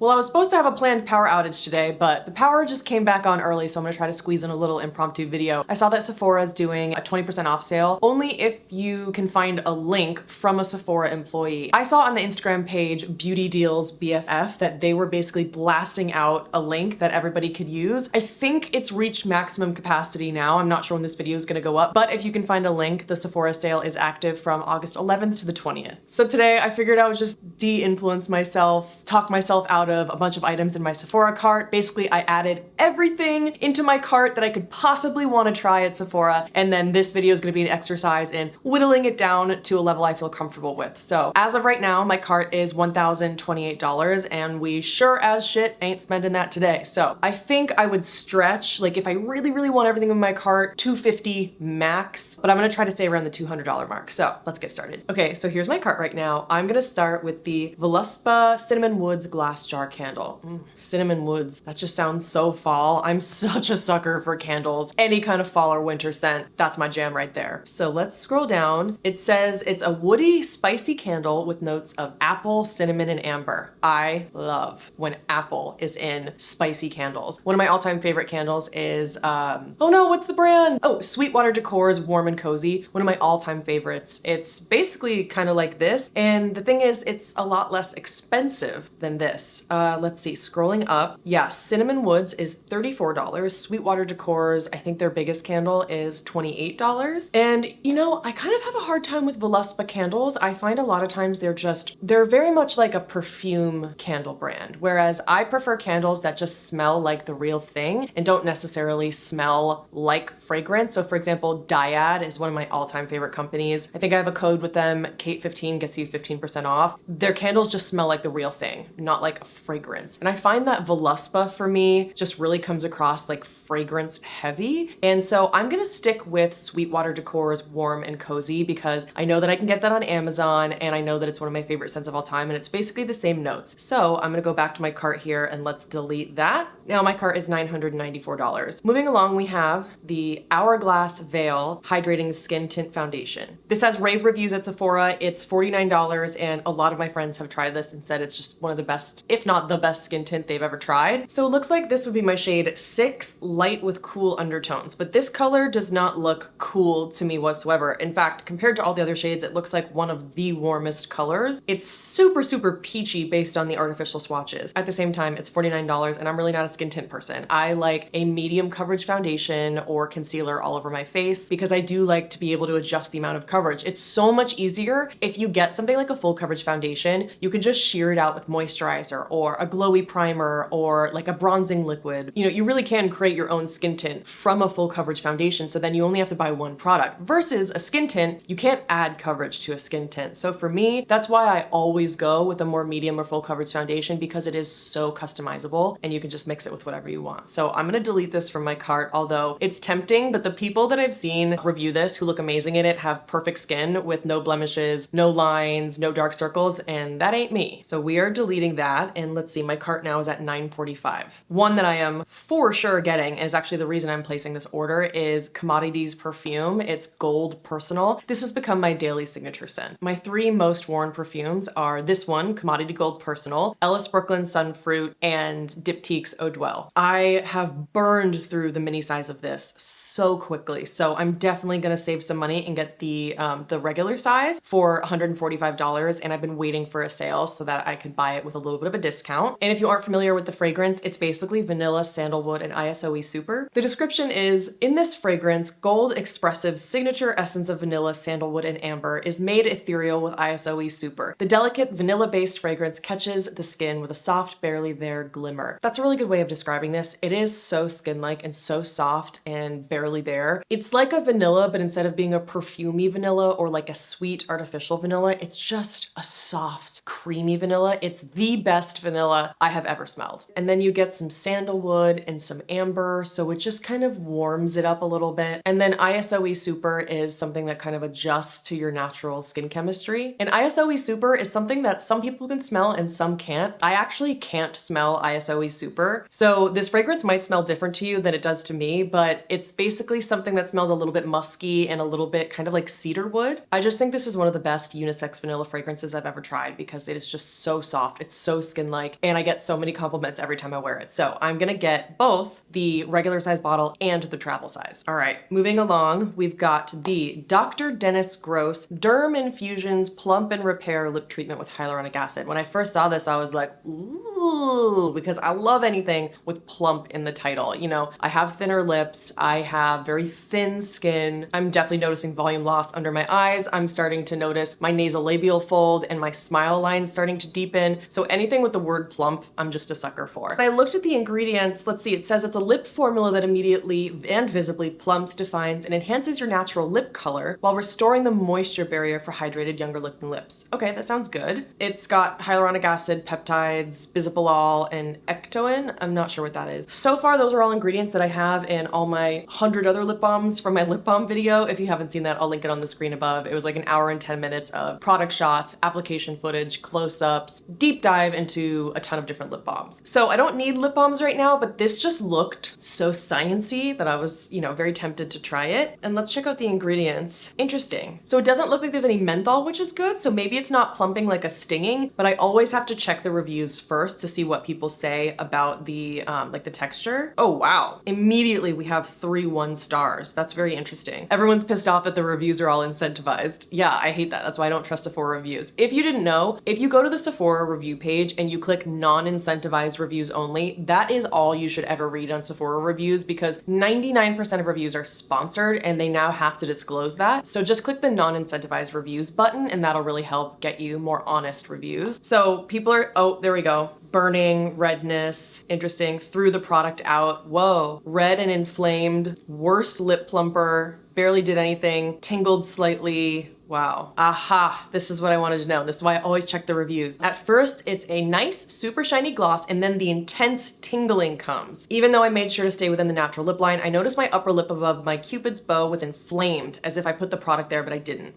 Well, I was supposed to have a planned power outage today, but the power just came back on early, so I'm gonna try to squeeze in a little impromptu video. I saw that Sephora is doing a 20% off sale, only if you can find a link from a Sephora employee. I saw on the Instagram page Beauty Deals BFF that they were basically blasting out a link that everybody could use. I think it's reached maximum capacity now. I'm not sure when this video is gonna go up, but if you can find a link, the Sephora sale is active from August 11th to the 20th. So today I figured I would just de-influence myself, talk myself out of a bunch of items in my Sephora cart. Basically, I added everything into my cart that I could possibly want to try at Sephora, and then this video is going to be an exercise in whittling it down to a level I feel comfortable with. So as of right now, my cart is $1,028, and we sure as shit ain't spending that today. So I think I would stretch, like if I really, really want everything in my cart, $250 max, but I'm going to try to stay around the $200 mark. So let's get started. Okay, so here's my cart right now. I'm going to start with the Voluspa Cinnamon Woods glass jar candle. Cinnamon woods, that just sounds so fall. I'm such a sucker for candles. Any kind of fall or winter scent, that's my jam right there. So let's scroll down. It says it's a woody, spicy candle with notes of apple, cinnamon, and amber. I love when apple is in spicy candles. One of my all-time favorite candles is, oh no, what's the brand? Oh, Sweetwater Decor's Warm and Cozy. One of my all-time favorites. It's basically kind of like this, and the thing is, it's a lot less expensive than this. Let's see, scrolling up. Yeah, Cinnamon Woods is $34. Sweetwater Decor's, I think their biggest candle is $28. And you know, I kind of have a hard time with Voluspa candles. I find a lot of times they're very much like a perfume candle brand, whereas I prefer candles that just smell like the real thing and don't necessarily smell like fragrance. So for example, Dyad is one of my all-time favorite companies. I think I have a code with them. Kate15 gets you 15% off. Their candles just smell like the real thing, not like a fragrance. And I find that Voluspa for me just really comes across like fragrance heavy. And so I'm gonna stick with Sweetwater Decor's Warm and Cozy because I know that I can get that on Amazon, and I know that it's one of my favorite scents of all time, and it's basically the same notes. So I'm gonna go back to my cart here and let's delete that. Now my cart is $994. Moving along, we have the Hourglass Veil Hydrating Skin Tint Foundation. This has rave reviews at Sephora. It's $49, and a lot of my friends have tried this and said it's just one of the best, if not the best skin tint they've ever tried. So it looks like this would be my shade 6, light with cool undertones, but this color does not look cool to me whatsoever. In fact, compared to all the other shades, it looks like one of the warmest colors. It's super, super peachy based on the artificial swatches. At the same time, it's $49, and I'm really not a skin tint person. I like a medium coverage foundation or concealer all over my face because I do like to be able to adjust the amount of coverage. It's so much easier if you get something like a full coverage foundation. You can just sheer it out with moisturizer or a glowy primer or like a bronzing liquid. You know, you really can create your own skin tint from a full coverage foundation, so then you only have to buy one product. Versus a skin tint, you can't add coverage to a skin tint. So for me, that's why I always go with a more medium or full coverage foundation, because it is so customizable and you can just mix it with whatever you want. So I'm gonna delete this from my cart, although it's tempting, but the people that I've seen review this who look amazing in it have perfect skin with no blemishes, no lines, no dark circles, and that ain't me. So we are deleting that, and let's see, my cart now is at $945. One that I am for sure getting, is actually the reason I'm placing this order, is Commodities perfume. It's Gold Personal. This has become my daily signature scent. My 3 most worn perfumes are this one, Commodity Gold Personal, Ellis Brooklyn Sunfruit, and Diptyque's Eau Dwell. I have burned through the mini size of this so quickly, so I'm definitely gonna save some money and get the regular size for $145, and I've been waiting for a sale so that I could buy it with a little bit of a discount. And if you aren't familiar with the fragrance, it's basically vanilla, sandalwood, and ISOE Super. The description is, in this fragrance, Gold Expressive signature essence of vanilla, sandalwood, and amber is made ethereal with ISOE Super. The delicate vanilla-based fragrance catches the skin with a soft, barely there glimmer. That's a really good way of describing this. It is so skin-like and so soft and barely there. It's like a vanilla, but instead of being a perfumey vanilla or like a sweet artificial vanilla, it's just a soft, creamy vanilla. It's the best vanilla I have ever smelled. And then you get some sandalwood and some amber, so it just kind of warms it up a little bit. And then ISOE Super is something that kind of adjusts to your natural skin chemistry. And ISOE Super is something that some people can smell and some can't. I actually can't smell ISOE Super. So this fragrance might smell different to you than it does to me, but it's basically something that smells a little bit musky and a little bit kind of like cedar wood. I just think this is one of the best unisex vanilla fragrances I've ever tried because because it is just so soft. It's so skin-like, and I get so many compliments every time I wear it. So I'm gonna get both the regular size bottle and the travel size. All right, moving along, we've got the Dr. Dennis Gross Derm Infusions Plump and Repair Lip Treatment with Hyaluronic Acid. When I first saw this, I was like, ooh, because I love anything with plump in the title. You know, I have thinner lips, I have very thin skin. I'm definitely noticing volume loss under my eyes. I'm starting to notice my nasolabial fold and my smile line starting to deepen. So anything with the word plump, I'm just a sucker for. When I looked at the ingredients, let's see, it says it's a lip formula that immediately and visibly plumps, defines, and enhances your natural lip color while restoring the moisture barrier for hydrated younger looking lips. Okay, that sounds good. It's got hyaluronic acid, peptides, bisoprolol, and ectoin. I'm not sure what that is. So far, those are all ingredients that I have in all my 100 other lip balms from my lip balm video. If you haven't seen that, I'll link it on the screen above. It was like an hour and 10 minutes of product shots, application footage, close-ups, deep dive into a ton of different lip balms. So I don't need lip balms right now, but this just looked so sciencey that I was, you know, very tempted to try it. And let's check out the ingredients. Interesting. So it doesn't look like there's any menthol, which is good. So maybe it's not plumping like a stinging, but I always have to check the reviews first to see what people say about the like the texture. Oh, wow. Immediately we have 3 1-stars. That's very interesting. Everyone's pissed off that the reviews are all incentivized. Yeah, I hate that. That's why I don't trust Sephora reviews. If you didn't know, if you go to the Sephora review page and you click non-incentivized reviews only, that is all you should ever read on Sephora reviews, because 99% of reviews are sponsored and they now have to disclose that. So just click the non-incentivized reviews button and that'll really help get you more honest reviews. So people are, oh, there we go. Burning, redness, interesting, threw the product out. Whoa, red and inflamed, worst lip plumper, barely did anything, tingled slightly. Wow. Aha, this is what I wanted to know. This is why I always check the reviews. At first, it's a nice, super shiny gloss, and then the intense tingling comes. Even though I made sure to stay within the natural lip line, I noticed my upper lip above my Cupid's bow was inflamed, as if I put the product there, but I didn't.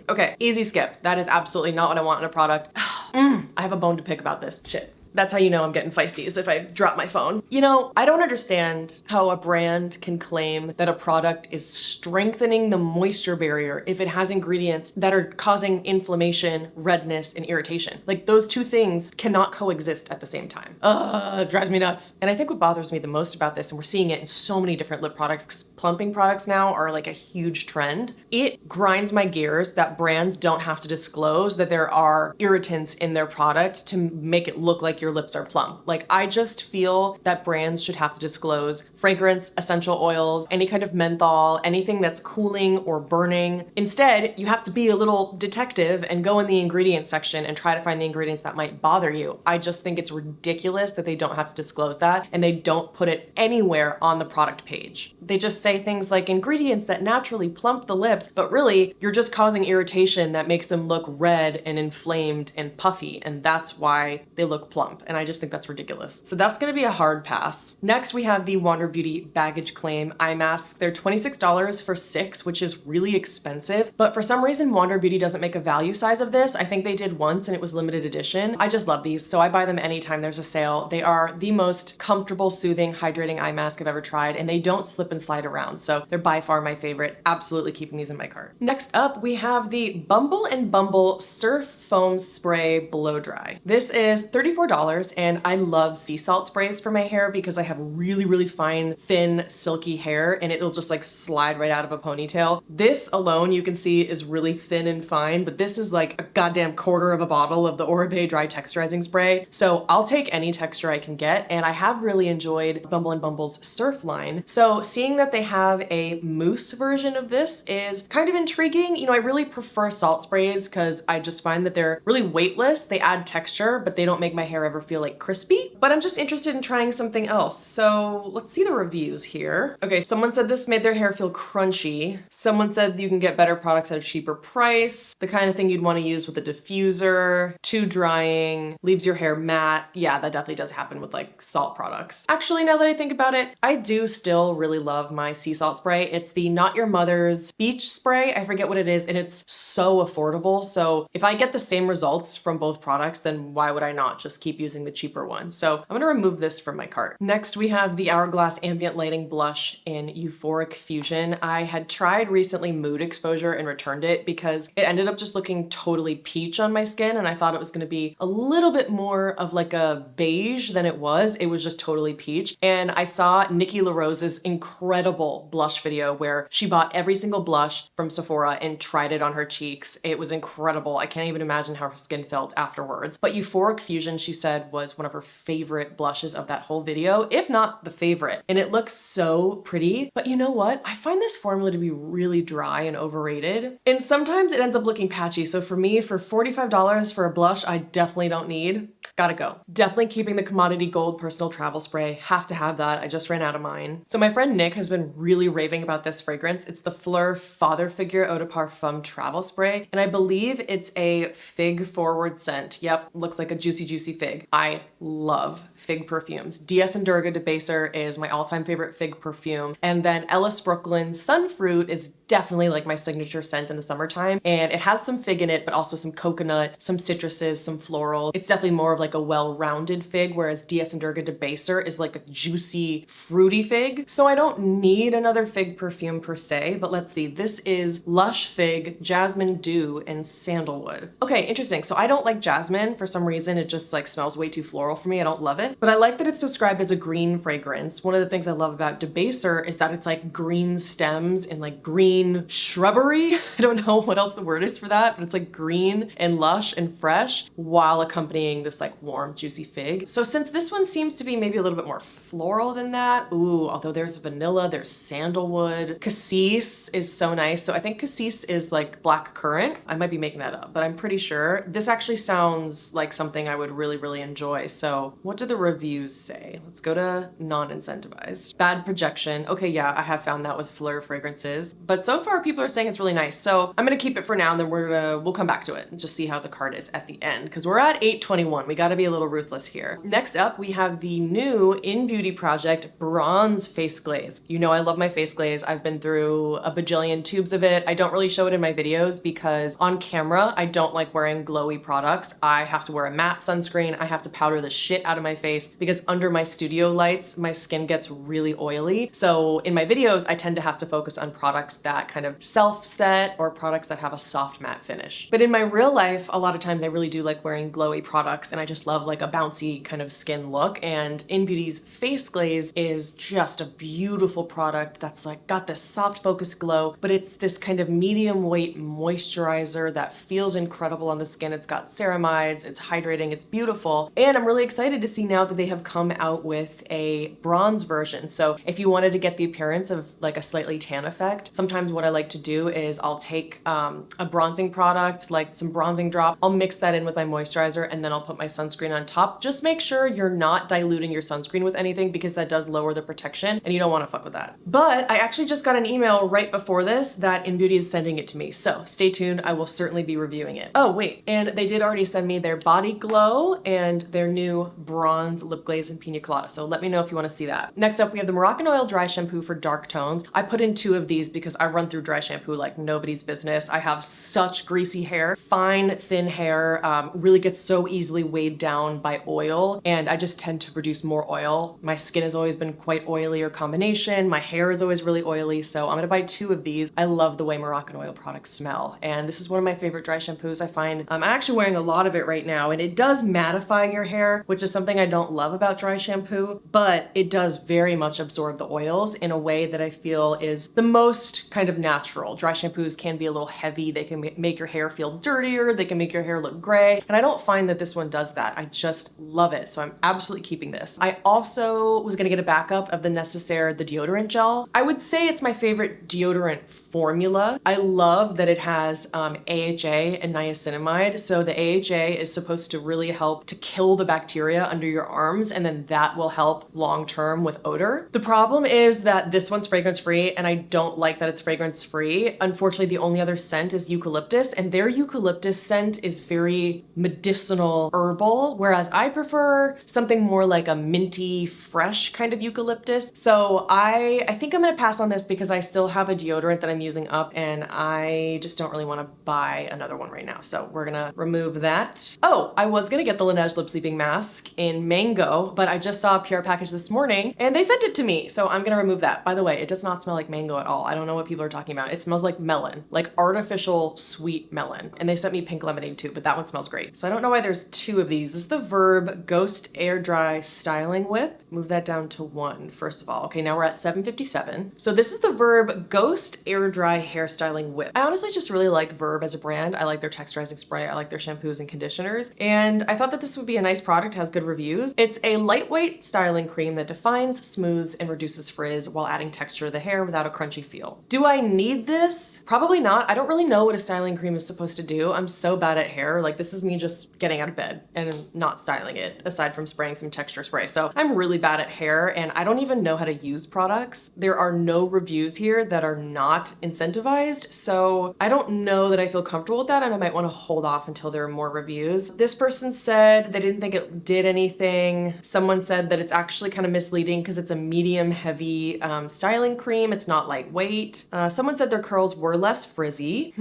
Okay, easy skip. That is absolutely not what I want in a product. I have a bone to pick about this. Shit. That's how you know I'm getting feisty, is if I drop my phone. You know, I don't understand how a brand can claim that a product is strengthening the moisture barrier if it has ingredients that are causing inflammation, redness, and irritation. Like, those two things cannot coexist at the same time. It drives me nuts. And I think what bothers me the most about this, and we're seeing it in so many different lip products, because plumping products now are like a huge trend, it grinds my gears that brands don't have to disclose that there are irritants in their product to make it look like your lips are plump. Like, I just feel that brands should have to disclose fragrance, essential oils, any kind of menthol, anything that's cooling or burning. Instead, you have to be a little detective and go in the ingredients section and try to find the ingredients that might bother you. I just think it's ridiculous that they don't have to disclose that, and they don't put it anywhere on the product page. They just say things like ingredients that naturally plump the lips, but really you're just causing irritation that makes them look red and inflamed and puffy, and that's why they look plump. And I just think that's ridiculous. So that's gonna be a hard pass. Next, we have the Wander Beauty Baggage Claim eye masks. They're $26 for 6, which is really expensive. But for some reason, Wander Beauty doesn't make a value size of this. I think they did once and it was limited edition. I just love these, so I buy them anytime there's a sale. They are the most comfortable, soothing, hydrating eye mask I've ever tried, and they don't slip and slide around. So they're by far my favorite. Absolutely keeping these in my cart. Next up, we have the Bumble and Bumble Surf Foam Spray Blow Dry. This is $34, and I love sea salt sprays for my hair because I have really, really fine, thin, silky hair, and it'll just like slide right out of a ponytail. This alone, you can see, is really thin and fine, but this is like a goddamn quarter of a bottle of the Oribe Dry Texturizing Spray. So I'll take any texture I can get, and I have really enjoyed Bumble and Bumble's Surf line. So seeing that they have a mousse version of this is kind of intriguing. You know, I really prefer salt sprays because I just find that they're really weightless. They add texture, but they don't make my hair ever feel like crispy. But I'm just interested in trying something else. So let's see the reviews here. Okay, someone said this made their hair feel crunchy. Someone said you can get better products at a cheaper price. The kind of thing you'd want to use with a diffuser. Too drying. Leaves your hair matte. Yeah, that definitely does happen with like salt products. Actually, now that I think about it, I do still really love my sea salt spray. It's the Not Your Mother's Beach Spray. I forget what it is, and it's so affordable. So if I get the same results from both products, then why would I not just keep keep using the cheaper one. So I'm gonna remove this from my cart. Next, we have the Hourglass Ambient Lighting Blush in Euphoric Fusion. I had tried recently Mood Exposure and returned it because it ended up just looking totally peach on my skin, and I thought it was gonna be a little bit more of like a beige than it was. It was just totally peach. And I saw Nikki LaRose's incredible blush video where she bought every single blush from Sephora and tried it on her cheeks. It was incredible. I can't even imagine how her skin felt afterwards. But Euphoric Fusion, she said, was one of her favorite blushes of that whole video, if not the favorite. And it looks so pretty. But you know what? I find this formula to be really dry and overrated. And sometimes it ends up looking patchy. So for me, for $45 for a blush I definitely don't need, gotta go. Definitely keeping the Commodity Gold Personal Travel Spray. Have to have that. I just ran out of mine. So my friend Nick has been really raving about this fragrance. It's the Fleur Father Figure Eau de Parfum Travel Spray. And I believe it's a fig forward scent. Yep, looks like a juicy, juicy fig. I love fig perfumes. DS and Durga Debaser is my all-time favorite fig perfume. And then Ellis Brooklyn Sunfruit is definitely like my signature scent in the summertime. And it has some fig in it, but also some coconut, some citruses, some floral. It's definitely more of like a well-rounded fig, whereas DS and Durga Debaser is like a juicy, fruity fig. So I don't need another fig perfume per se, but let's see. This is Lush Fig, Jasmine Dew, and Sandalwood. Okay, interesting. So I don't like jasmine. For some reason, it just like smells way too floral for me. I don't love it. But I like that it's described as a green fragrance. One of the things I love about Debaser is that it's like green stems and like green shrubbery. I don't know what else the word is for that, but it's like green and lush and fresh while accompanying this like warm, juicy fig. So since this one seems to be maybe a little bit more floral than that, ooh, although there's vanilla, there's sandalwood. Cassis is so nice. So I think Cassis is like black currant. I might be making that up, but I'm pretty sure. This actually sounds like something I would really, really enjoy. So what do the reviews say? Let's go to non-incentivized. Bad projection. Okay, yeah, I have found that with Fleur fragrances, but so far people are saying it's really nice. So I'm gonna keep it for now, and then we'll come back to it and just see how the card is at the end, because we're at 821. We gotta be a little ruthless here. Next up, we have the new In Beauty Project Bronze Face Glaze. You know I love my face glaze. I've been through a bajillion tubes of it. I don't really show it in my videos because on camera, I don't like wearing glowy products. I have to wear a matte sunscreen. I have to powder the shit out of my face because under my studio lights, my skin gets really oily. So in my videos, I tend to have to focus on products that kind of self-set or products that have a soft matte finish. But in my real life, a lot of times I really do like wearing glowy products, and I just love like a bouncy kind of skin look. And In Beauty's face glaze is just a beautiful product that's like got this soft focus glow, but it's this kind of medium weight moisturizer that feels incredible on the skin. It's got ceramides, it's hydrating, it's beautiful. And I'm really excited to see now that they have come out with a bronze version. So if you wanted to get the appearance of like a slightly tan effect, sometimes what I like to do is I'll take a bronzing product, like some bronzing drop, I'll mix that in with my moisturizer, and then I'll put my sunscreen on top. Just make sure you're not diluting your sunscreen with anything because that does lower the protection and you don't want to fuck with that. But I actually just got an email right before this that In Beauty is sending it to me. So stay tuned, I will certainly be reviewing it. Oh wait, and they did already send me their Body Glow and their new bronze lip glaze and pina colada. So let me know if you want to see that. Next up, we have the Moroccan Dry Shampoo for dark tones. I put in 2 of these because I run through dry shampoo like nobody's business. I have such greasy hair, fine, thin hair, really gets so easily weighed down by oil, and I just tend to produce more oil. My skin has always been quite oily or combination. My hair is always really oily, so I'm gonna buy 2 of these. I love the way Moroccan oil products smell, and this is one of my favorite dry shampoos I find. I'm actually wearing a lot of it right now, and it does mattify your hair, which is something I don't love about dry shampoo, but it does very much absorb the oils in a way that I feel is the most kind of natural. Dry shampoos can be a little heavy. They can make your hair feel dirtier. They can make your hair look gray. And I don't find that this one does that. I just love it. So I'm absolutely keeping this. I also was gonna get a backup of the Necessaire, the deodorant gel. I would say it's my favorite deodorant formula. I love that it has AHA and niacinamide. So the AHA is supposed to really help to kill the bacteria under your arms, and then that will help long-term with odor. The problem is that this one's fragrance-free, and I don't like that it's fragrance-free. Unfortunately, the only other scent is eucalyptus, and their eucalyptus scent is very medicinal herbal, whereas I prefer something more like a minty, fresh kind of eucalyptus. So I think I'm gonna pass on this because I still have a deodorant that I'm I'm using up, and I just don't really want to buy another one right now. So we're gonna remove that. Oh, I was gonna get the Laneige Lip Sleeping Mask in Mango, but I just saw a PR package this morning and they sent it to me. So I'm gonna remove that. By the way, it does not smell like mango at all. I don't know what people are talking about. It smells like melon, like artificial sweet melon. And they sent me pink lemonade too, but that one smells great. So I don't know why there's two of these. This is the Verb Ghost Air Dry Styling Whip. Move that down to 1, first of all. Okay, now we're at 757. So this is the Verb Ghost Air Dry Hair Styling Whip. I honestly just really like Verb as a brand. I like their texturizing spray. I like their shampoos and conditioners. And I thought that this would be a nice product, has good reviews. It's a lightweight styling cream that defines, smooths, and reduces frizz while adding texture to the hair without a crunchy feel. Do I need this? Probably not. I don't really know what a styling cream is supposed to do. I'm so bad at hair. Like, this is me just getting out of bed and not styling it, aside from spraying some texture spray. So I'm really bad at hair, and I don't even know how to use products. There are no reviews here that are not incentivized, so I don't know that I feel comfortable with that, and I might want to hold off until there are more reviews. This person said they didn't think it did anything. Someone said that it's actually kind of misleading because it's a medium heavy styling cream. It's not lightweight. Someone said their curls were less frizzy.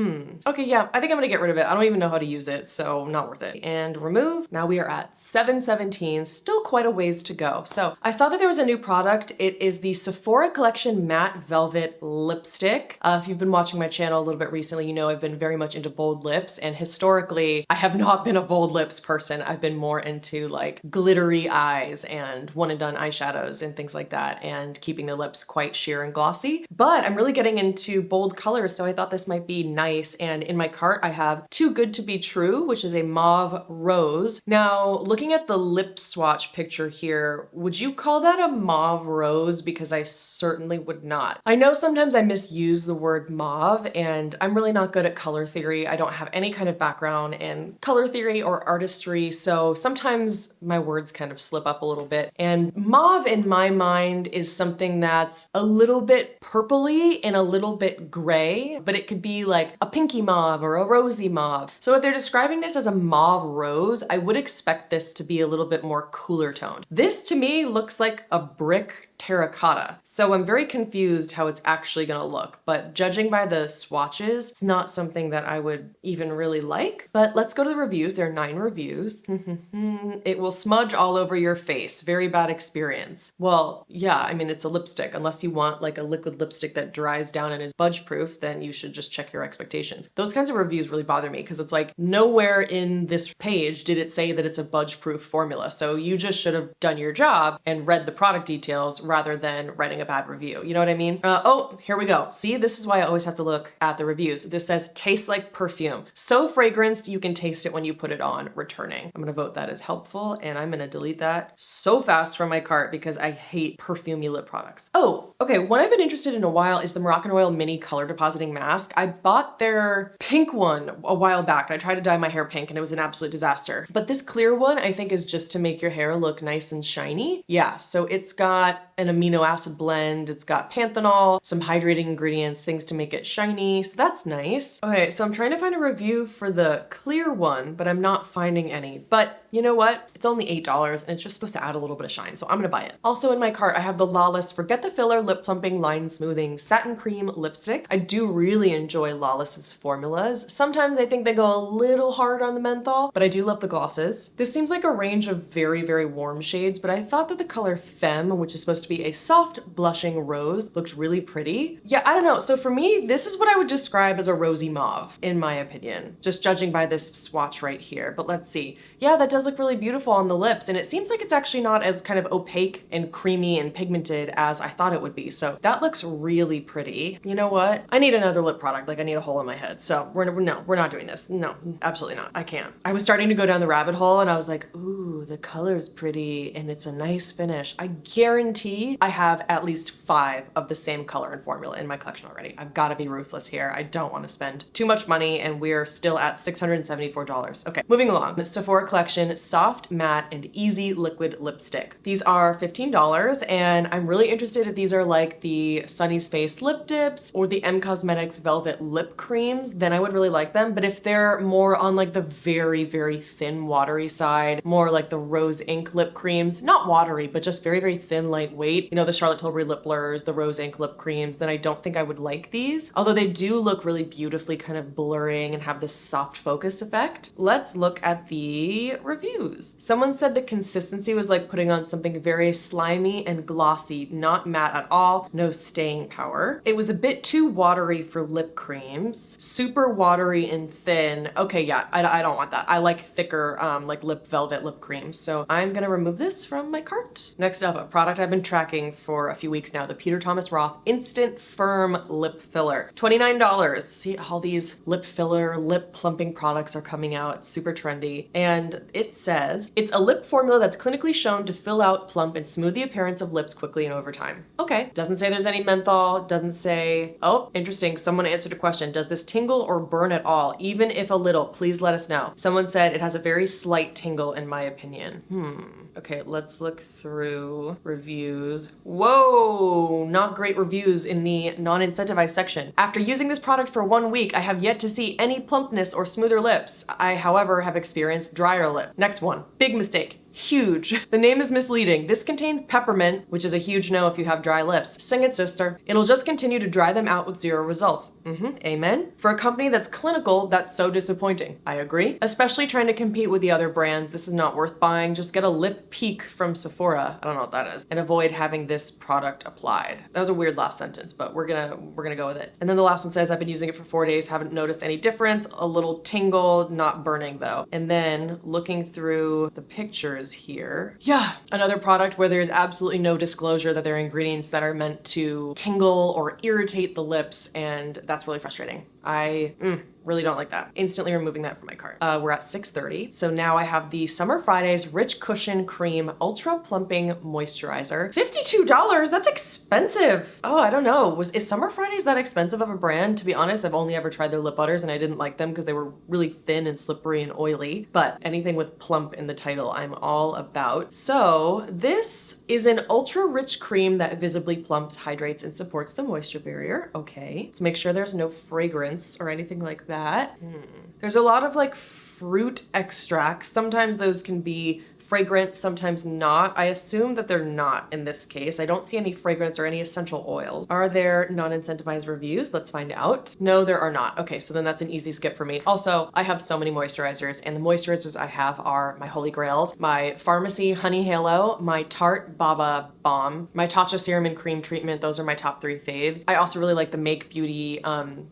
Okay, yeah, I think I'm gonna get rid of it. I don't even know how to use it, so not worth it. And remove. Now we are at 717, still quite a ways to go. So I saw that there was a new product. It is the Sephora Collection Matte Velvet Lipstick. If you've been watching my channel a little bit recently, you know I've been very much into bold lips, and historically I have not been a bold lips person. I've been more into like glittery eyes and one and done eyeshadows and things like that, and keeping the lips quite sheer and glossy. But I'm really getting into bold colors, so I thought this might be nice. And in my cart, I have Too Good to Be True, which is a mauve rose. Now, looking at the lip swatch picture here, would you call that a mauve rose? Because I certainly would not. I know sometimes I misuse the word mauve, and I'm really not good at color theory. I don't have any kind of background in color theory or artistry, so sometimes my words kind of slip up a little bit. And mauve in my mind is something that's a little bit purpley and a little bit gray, but it could be like a pinky mauve or a rosy mauve. So if they're describing this as a mauve rose, I would expect this to be a little bit more cooler toned. This to me looks like a brick terracotta. So I'm very confused how it's actually gonna look, but judging by the swatches, it's not something that I would even really like. But let's go to the reviews. There are 9 reviews. It will smudge all over your face. Very bad experience. Well, yeah, I mean, it's a lipstick. Unless you want like a liquid lipstick that dries down and is budge proof, then you should just check your expectations. Those kinds of reviews really bother me because it's like nowhere in this page did it say that it's a budge proof formula. So you just should have done your job and read the product details rather than writing a bad review. You know what I mean? Oh, here we go. See, this is why I always have to look at the reviews. This says tastes like perfume. So fragranced, you can taste it when you put it on, returning. I'm gonna vote that as helpful, and I'm gonna delete that so fast from my cart because I hate perfumey lip products. Oh, okay, one I've been interested in a while is the Moroccan Mini Color Depositing Mask. I bought their pink one a while back. I tried to dye my hair pink and it was an absolute disaster. But this clear one I think is just to make your hair look nice and shiny. Yeah, so it's got an amino acid blend, it's got panthenol, some hydrating ingredients, things to make it shiny, so that's nice. Okay, so I'm trying to find a review for the clear one, but I'm not finding any. But you know what? It's only $8 and it's just supposed to add a little bit of shine, so I'm gonna buy it. Also in my cart, I have the Lawless Forget the Filler Lip Plumping Line Smoothing Satin Cream Lipstick. I do really enjoy Lawless's formulas. Sometimes I think they go a little hard on the menthol, but I do love the glosses. This seems like a range of very, very warm shades, but I thought that the color Femme, which is supposed to be a soft blushing rose, looks really pretty. Yeah, I don't know. So for me, this is what I would describe as a rosy mauve, in my opinion, just judging by this swatch right here. But let's see. Yeah, that does look really beautiful on the lips, and it seems like it's actually not as kind of opaque and creamy and pigmented as I thought it would be. So that looks really pretty. You know what? I need another lip product. Like, I need a hole in my head. So we're not doing this. No, absolutely not. I can't. I was starting to go down the rabbit hole and I was like, ooh, the color's pretty and it's a nice finish. I guarantee I have at least 5 of the same color and formula in my collection already. I've got to be ruthless here. I don't want to spend too much money, and we're still at $674. Okay, moving along. The Sephora Collection Soft Matte and Easy Liquid Lipstick. These are $15, and I'm really interested if these are like the Sunny Space lip dips or the M Cosmetics Velvet lip creams, then I would really like them. But if they're more on like the very, very thin watery side, more like the Rose Ink lip creams, not watery, but just very, very thin, lightweight, you know, the Charlotte Tilbury lip blurs, the Rose Ink lip creams, then I don't think I would like these. Although they do look really beautifully kind of blurring and have this soft focus effect. Let's look at the reviews. Someone said the consistency was like putting on something very slimy and glossy, not matte at all, no staying power. It was a bit too watery for lip creams, super watery and thin. Okay, yeah, I don't want that. I like thicker, like lip velvet lip creams. So I'm gonna remove this from my cart. Next up, a product I've been tracking for a few weeks now, the Peter Thomas Roth Instant Firm Lip Filler. $29. See, all these lip filler, lip plumping products are coming out. It's super trendy. And it says, it's a lip formula that's clinically shown to fill out, plump, and smooth the appearance of lips quickly and over time. Okay, doesn't say there's any menthol, doesn't say, oh, interesting, someone answered a question. Does this tingle or burn at all? Even if a little, please let us know. Someone said it has a very slight tingle in my opinion. Okay, let's look through reviews. Whoa, not great reviews in the non-incentivized section. After using this product for 1 week, I have yet to see any plumpness or smoother lips. I, however, have experienced drier lip. Next one, big mistake. Huge. The name is misleading. This contains peppermint, which is a huge no if you have dry lips. Sing it, sister. It'll just continue to dry them out with zero results. Amen. For a company that's clinical, that's so disappointing. I agree. Especially trying to compete with the other brands, this is not worth buying. Just get a lip peak from Sephora. I don't know what that is. And avoid having this product applied. That was a weird last sentence, but we're gonna go with it. And then the last one says, I've been using it for 4 days, haven't noticed any difference. A little tingle, not burning though. And then looking through the pictures here. Yeah, another product where there's absolutely no disclosure that there are ingredients that are meant to tingle or irritate the lips, and that's really frustrating. I really don't like that. Instantly removing that from my cart. We're at 6:30. So now I have the Summer Fridays Rich Cushion Cream Ultra Plumping Moisturizer. $52, that's expensive. Oh, I don't know. Is Summer Fridays that expensive of a brand? To be honest, I've only ever tried their lip butters and I didn't like them because they were really thin and slippery and oily. But anything with plump in the title, I'm all about. So this is an ultra rich cream that visibly plumps, hydrates, and supports the moisture barrier. Okay. Let's make sure there's no fragrance or anything like that. There's a lot of like fruit extracts. Sometimes those can be fragrant, sometimes not. I assume that they're not in this case. I don't see any fragrance or any essential oils. Are there non-incentivized reviews? Let's find out. No, there are not. Okay, so then that's an easy skip for me. Also, I have so many moisturizers, and the moisturizers I have are my holy grails, my Pharmacy Honey Halo, my Tarte Baba Balm, my Tatcha Serum and Cream Treatment. Those are my top 3 faves. I also really like the Make Beauty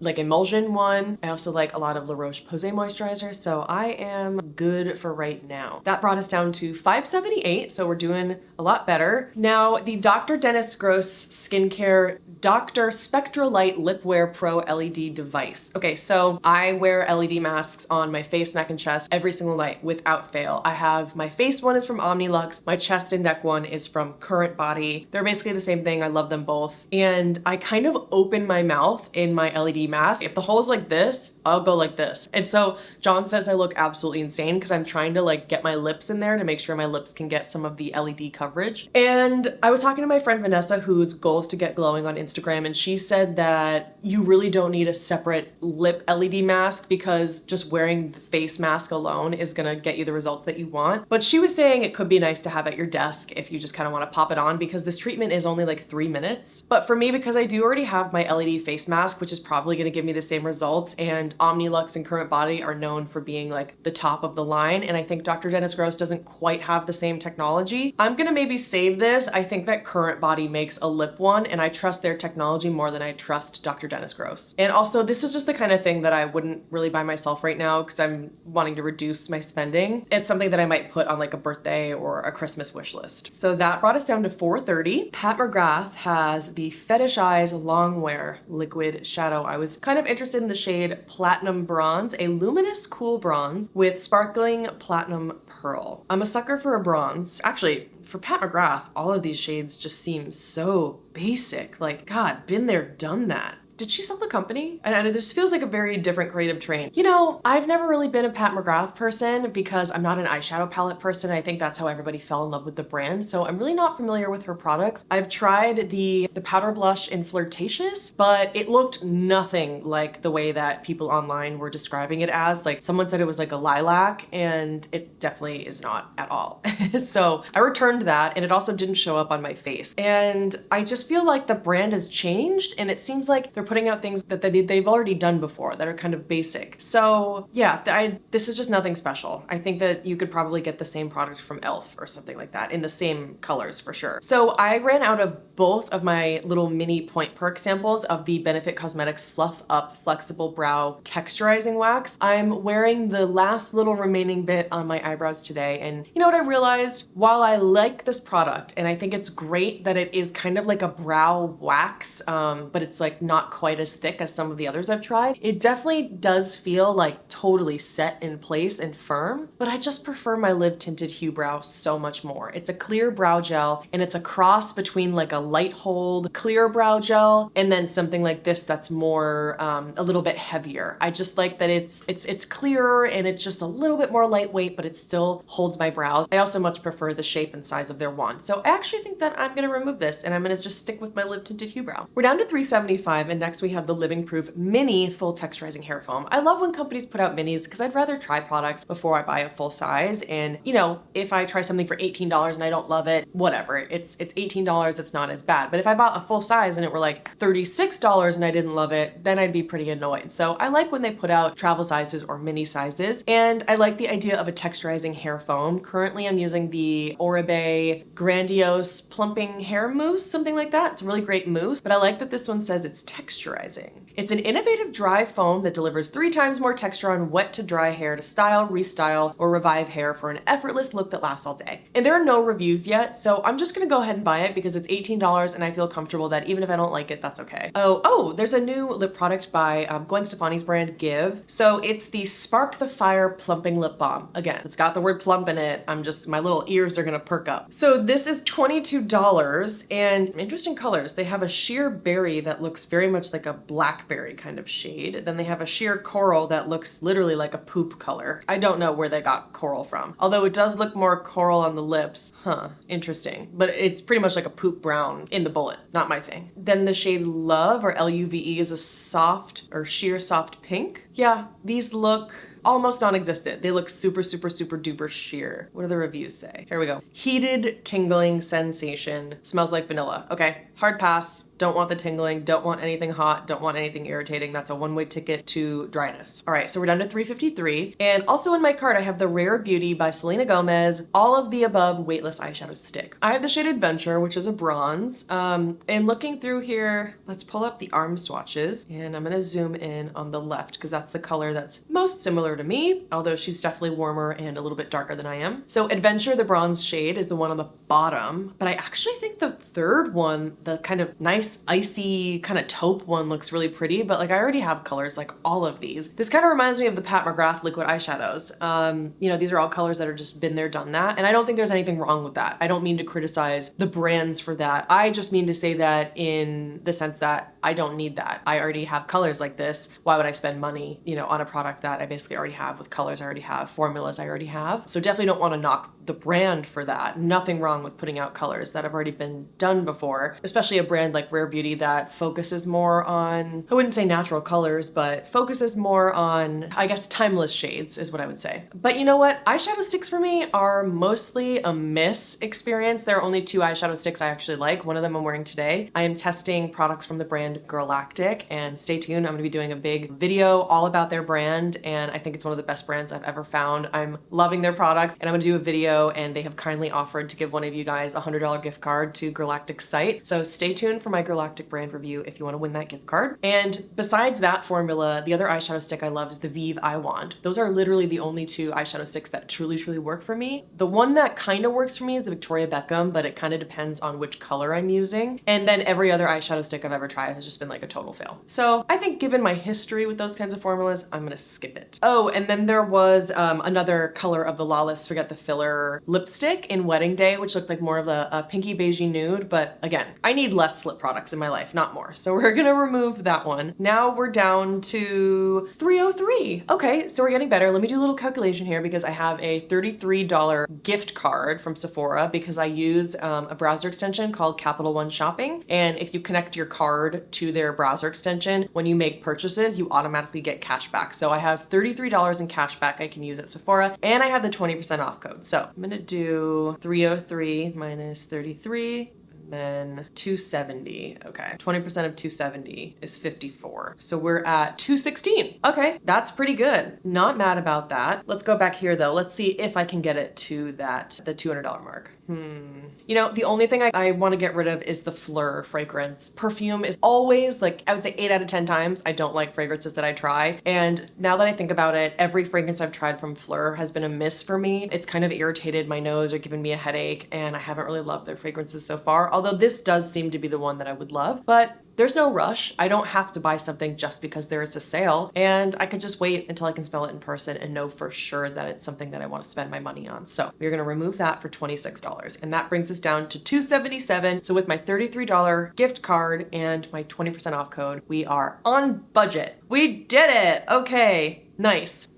like emulsion one. I also like a lot of La Roche-Posay moisturizer, so I am good for right now. That brought us down to $578, so we're doing a lot better. Now, the Dr. Dennis Gross Skincare Dr. Spectralite Lip Wear Pro LED device. Okay, so I wear LED masks on my face, neck, and chest every single night without fail. I have my face one is from Omnilux, my chest and neck one is from Current Body. They're basically the same thing. I love them both. And I kind of open my mouth in my LED mask. If the hole is like this, I'll go like this. And so John says I look absolutely insane because I'm trying to like get my lips in there to make sure my lips can get some of the LED coverage. And I was talking to my friend Vanessa, whose goal is to get glowing on Instagram, and she said that you really don't need a separate lip LED mask because just wearing the face mask alone is gonna get you the results that you want. But she was saying it could be nice to have at your desk if you just kind of want to pop it on because this treatment is only like 3 minutes. But for me, because I do already have my LED face mask, which is probably gonna give me the same results, and Omnilux and Current Body are known for being like the top of the line, and I think Dr. Dennis Gross doesn't quite have the same technology. I'm gonna maybe save this. I think that Current Body makes a lip one, and I trust their technology more than I trust Dr. Dennis Gross. And also, this is just the kind of thing that I wouldn't really buy myself right now because I'm wanting to reduce my spending. It's something that I might put on like a birthday or a Christmas wish list. So that brought us down to $430. Pat McGrath has the Fetish Eyes Longwear Liquid Shadow. I was kind of interested in the shade Platinum Bronze, a luminous cool bronze with sparkling platinum pearl. I'm a sucker for a bronze. Actually, for Pat McGrath, all of these shades just seem so basic. Like, God, been there, done that. did she sell the company? And this feels like a very different creative train. You know, I've never really been a Pat McGrath person because I'm not an eyeshadow palette person. I think that's how everybody fell in love with the brand. So I'm really not familiar with her products. I've tried the powder blush in Flirtatious, but it looked nothing like the way that people online were describing it as. Like someone said it was like a lilac, and it definitely is not at all. So I returned that, and it also didn't show up on my face. And I just feel like the brand has changed, and it seems like they're putting out things that they've already done before that are kind of basic. So yeah, this is just nothing special. I think that you could probably get the same product from e.l.f. or something like that in the same colors for sure. So I ran out of both of my little mini Point Perk samples of the Benefit Cosmetics Fluff Up Flexible Brow Texturizing Wax. I'm wearing the last little remaining bit on my eyebrows today, and you know what I realized? While I like this product and I think it's great that it is kind of like a brow wax, but it's like not quite as thick as some of the others I've tried, it definitely does feel like totally set in place and firm, but I just prefer my Live Tinted Hue Brow so much more. It's a clear brow gel, and it's a cross between like a light hold clear brow gel and then something like this that's more a little bit heavier. I just like that it's clearer and it's just a little bit more lightweight, but it still holds my brows. I also much prefer the shape and size of their wand. So I actually think that I'm gonna remove this and I'm gonna just stick with my Live Tinted Hue Brow. We're down to $3.75, and next we have the Living Proof Mini Full Texturizing Hair Foam. I love when companies put out minis because I'd rather try products before I buy a full size. And you know, if I try something for $18 and I don't love it, whatever. It's $18, it's not as bad. But if I bought a full size and it were like $36 and I didn't love it, then I'd be pretty annoyed. So I like when they put out travel sizes or mini sizes. And I like the idea of a texturizing hair foam. Currently I'm using the Oribe Grandiose Plumping Hair Mousse, something like that. It's a really great mousse, but I like that this one says it's texturizing. It's an innovative dry foam that delivers 3 times more texture on wet to dry hair to style, restyle, or revive hair for an effortless look that lasts all day. And there are no reviews yet, so I'm just gonna go ahead and buy it because it's $18 and I feel comfortable that even if I don't like it, that's okay. Oh, there's a new lip product by Gwen Stefani's brand, Give. So it's the Spark the Fire Plumping Lip Balm. Again, it's got the word plump in it. My little ears are gonna perk up. So this is $22 and interesting colors. They have a sheer berry that looks very much like a blackberry kind of shade. Then they have a sheer coral that looks literally like a poop color. I don't know where they got coral from, although it does look more coral on the lips. Huh, interesting. But it's pretty much like a poop brown in the bullet, not my thing. Then the shade Love, or Luve, is a soft or sheer soft pink. Yeah, these look almost non-existent. They look super, super, super duper sheer. What do the reviews say? Here we go. Heated, tingling sensation. Smells like vanilla. Okay, hard pass. Don't want the tingling, don't want anything hot, don't want anything irritating. That's a one-way ticket to dryness. All right, so we're down to $3.53. And also in my cart, I have the Rare Beauty by Selena Gomez All of the Above Weightless Eyeshadow Stick. I have the shade Adventure, which is a bronze. And looking through here, let's pull up the arm swatches. And I'm gonna zoom in on the left because that's the color that's most similar to me, although she's definitely warmer and a little bit darker than I am. So Adventure, the bronze shade, is the one on the bottom, but I actually think the third one, the kind of nice icy kind of taupe one, looks really pretty, but like I already have colors like all of these. This kind of reminds me of the Pat McGrath liquid eyeshadows. You know, these are all colors that are just been there, done that, and I don't think there's anything wrong with that. I don't mean to criticize the brands for that. I just mean to say that in the sense that I don't need that. I already have colors like this. Why would I spend money, you know, on a product that I basically already have with colors I already have, formulas I already have? So definitely don't want to knock the brand for that. Nothing wrong with putting out colors that have already been done before, especially a brand like Rare Beauty that focuses more on, I wouldn't say natural colors, but focuses more on, I guess, timeless shades is what I would say. But you know what? Eyeshadow sticks for me are mostly a miss experience. There are only 2 eyeshadow sticks I actually like. One of them I'm wearing today. I am testing products from the brand Girlactic, and stay tuned. I'm gonna be doing a big video all about their brand, and I think it's one of the best brands I've ever found. I'm loving their products, and I'm gonna do a video, and they have kindly offered to give one of you guys a $100 gift card to Girlactic's site. So stay tuned for my Girlactic brand review if you wanna win that gift card. And besides that formula, the other eyeshadow stick I love is the Vive Eye Wand. Those are literally the only 2 eyeshadow sticks that truly, truly work for me. The one that kind of works for me is the Victoria Beckham, but it kind of depends on which color I'm using. And then every other eyeshadow stick I've ever tried has just been like a total fail. So I think given my history with those kinds of formulas, I'm gonna skip it. Oh, and then there was another color of the Lawless Forget the Filler lipstick in Wedding Day, which looked like more of a pinky beigey nude. But again, I need less slip products products in my life, not more. So we're gonna remove that one. Now we're down to 303. Okay, so we're getting better. Let me do a little calculation here because I have a $33 gift card from Sephora because I use a browser extension called Capital One Shopping. And if you connect your card to their browser extension, when you make purchases, you automatically get cash back. So I have $33 in cash back I can use at Sephora, and I have the 20% off code. So I'm gonna do 303 minus 33. Then 270, okay. 20% of 270 is 54. So we're at 216. Okay, that's pretty good. Not mad about that. Let's go back here though. Let's see if I can get it to the $200 mark. You know, the only thing I want to get rid of is the Fleur fragrance. Perfume is always, like, I would say 8 out of 10 times I don't like fragrances that I try. And now that I think about it, every fragrance I've tried from Fleur has been a miss for me. It's kind of irritated my nose or given me a headache, and I haven't really loved their fragrances so far. Although this does seem to be the one that I would love, but there's no rush. I don't have to buy something just because there is a sale, and I could just wait until I can smell it in person and know for sure that it's something that I want to spend my money on. So we're gonna remove that for $26, and that brings us down to $277. So with my $33 gift card and my 20% off code, we are on budget. We did it. Okay, nice.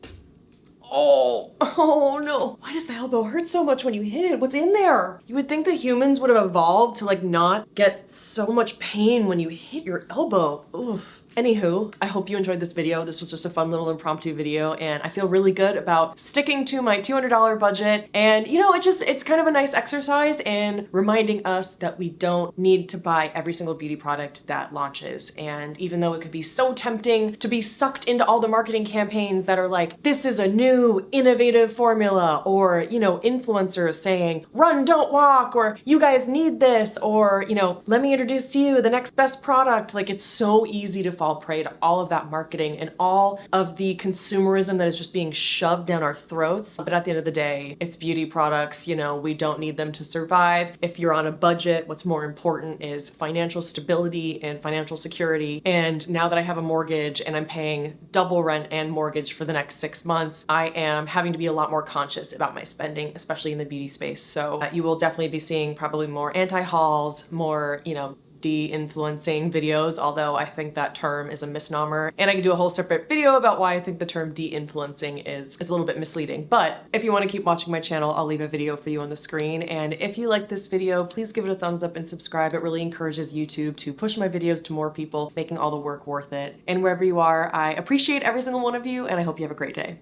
Oh no. Why does the elbow hurt so much when you hit it? What's in there? You would think that humans would have evolved to like not get so much pain when you hit your elbow. Oof. Anywho, I hope you enjoyed this video. This was just a fun little impromptu video, and I feel really good about sticking to my $200 budget. And you know, it's kind of a nice exercise in reminding us that we don't need to buy every single beauty product that launches. And even though it could be so tempting to be sucked into all the marketing campaigns that are like, this is a new innovative formula, or, you know, influencers saying, run, don't walk, or you guys need this, or, you know, let me introduce to you the next best product. Like, it's so easy to fall prey to all of that marketing and all of the consumerism that is just being shoved down our throats. But at the end of the day, it's beauty products, you know, we don't need them to survive. If you're on a budget, what's more important is financial stability and financial security. And now that I have a mortgage and I'm paying double rent and mortgage for the next 6 months, I am having to be a lot more conscious about my spending, especially in the beauty space. So you will definitely be seeing probably more anti-hauls, more, you know, de-influencing videos, although I think that term is a misnomer. And I could do a whole separate video about why I think the term de-influencing is a little bit misleading. But if you want to keep watching my channel, I'll leave a video for you on the screen. And if you like this video, please give it a thumbs up and subscribe. It really encourages YouTube to push my videos to more people, making all the work worth it. And wherever you are, I appreciate every single one of you, and I hope you have a great day.